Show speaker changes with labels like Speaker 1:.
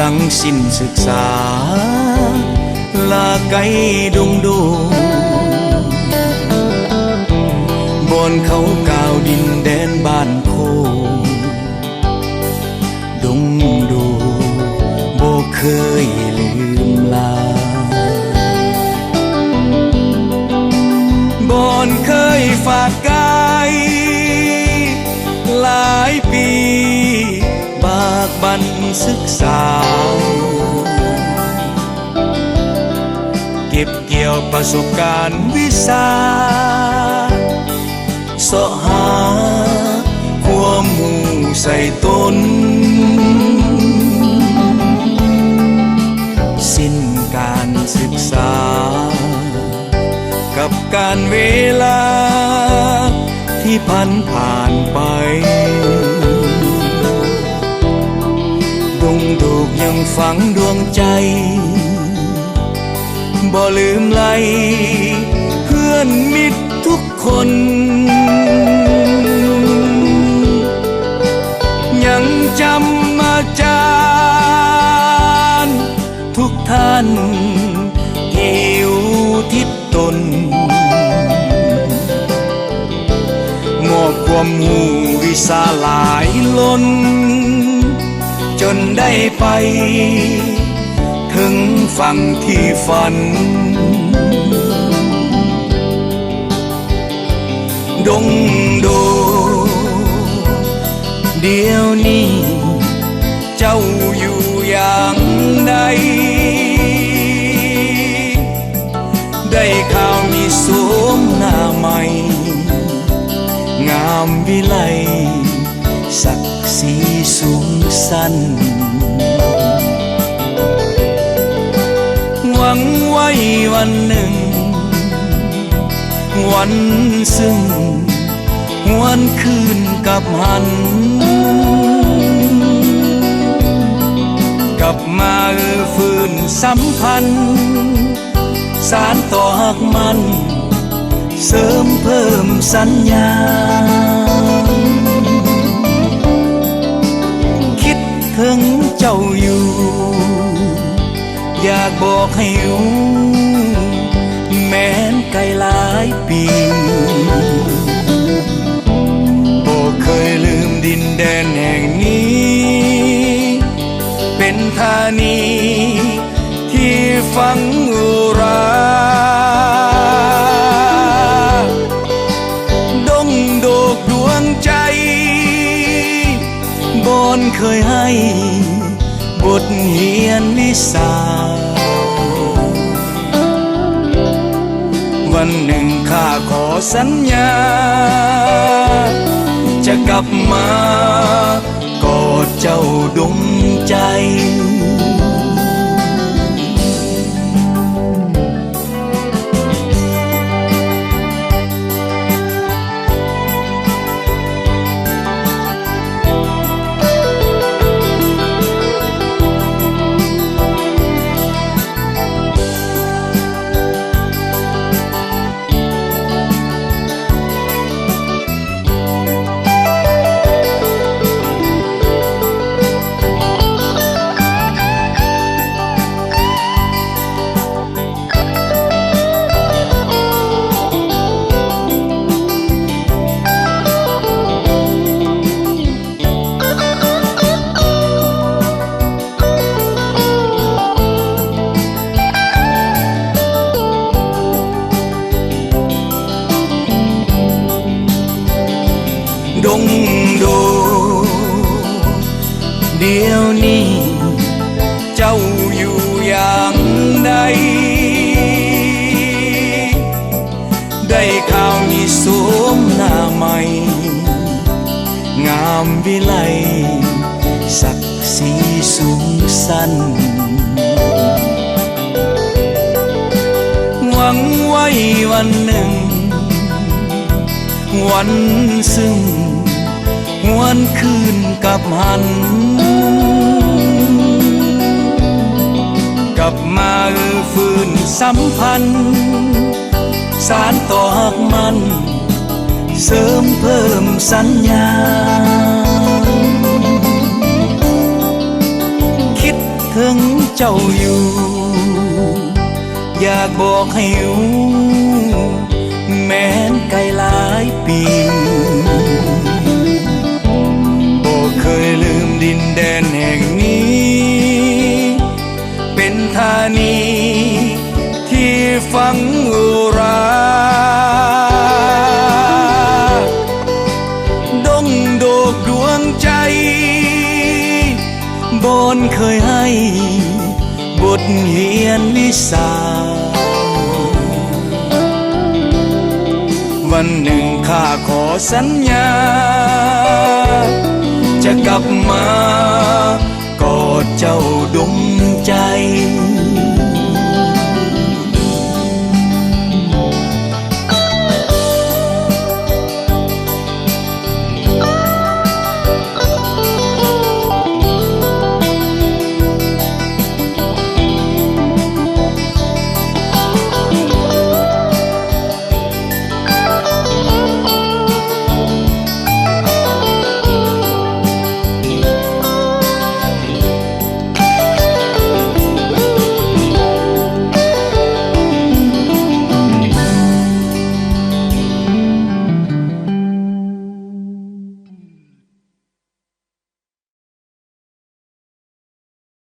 Speaker 1: หลังสิ้นศึกษาลาไกลดงดูบอนเขากาวดินแดนบ้านโคดงดูบ่เคยลืมลาบอนเคยฝากกายหลายปีบากบั่นศึกษาเก็บเกี่ยวประสบการณ์วิชาเสาะหาความรู้ใส่ตนสิ้นการศึกษากับการเวลาที่ผ่านไปดงดูกยังฝังดวงใจบ่ลืมไหลเพื่อนมิตรทุกคนยังจำอาจารย์ทุกท่านที่อยู่ทิศตนงอกความหูวิชาหลายล้นจนได้ไปถึงฝั่งที่ฝันดงโดเดี๋ยวนี้เจ้าอยู่อย่างใดได้ข่าวมีสวมหน้าใหม่งามวิไลศักดิ์ศรีสูงสันหวังไว้วันหนึ่งวันซึ่งหวนคืนกับหันกลับมาฟื้นสัมพันธ์สานต่อหักมันเสริมเพิ่มสัญญาคิดถึงเจ้าอยู่อยากบอกให้รู้แม้นไกลหลายปีบ่เคยลืมดินแดนแห่งนี้เป็นธานีที่ฝังอุราดงโดกดวงใจบอนเคยให้บทเรียนวิชาวันหนึ่งข้าขอสัญญาจะกลับมากอดเจ้าดวงใจดงโดเดี๋ยวนี้เจ้าอยู่อย่างใดได้ข่าวมีสวมหน้าใหม่งามวิไลศักดิ์ศรีสูงสันหวังไว้วันหนึ่งวันซึ่งหวนคืนกับหันกลับมาฟื้นสัมพันธ์สานต่อหักมันเสริมเพิ่มสัญญาคิดถ ถึงเจ้าอยู่ อยากบอกให้รู้แม้นไกลหลายปีบ่เคยลืมดินแดนแห่งนี้เป็นธานีที่ฝังอุราดงโดกดวงใจบนเคยให้บทเรียนวิสาวันหนึ่งข้าขอสัญญาจะกลับมา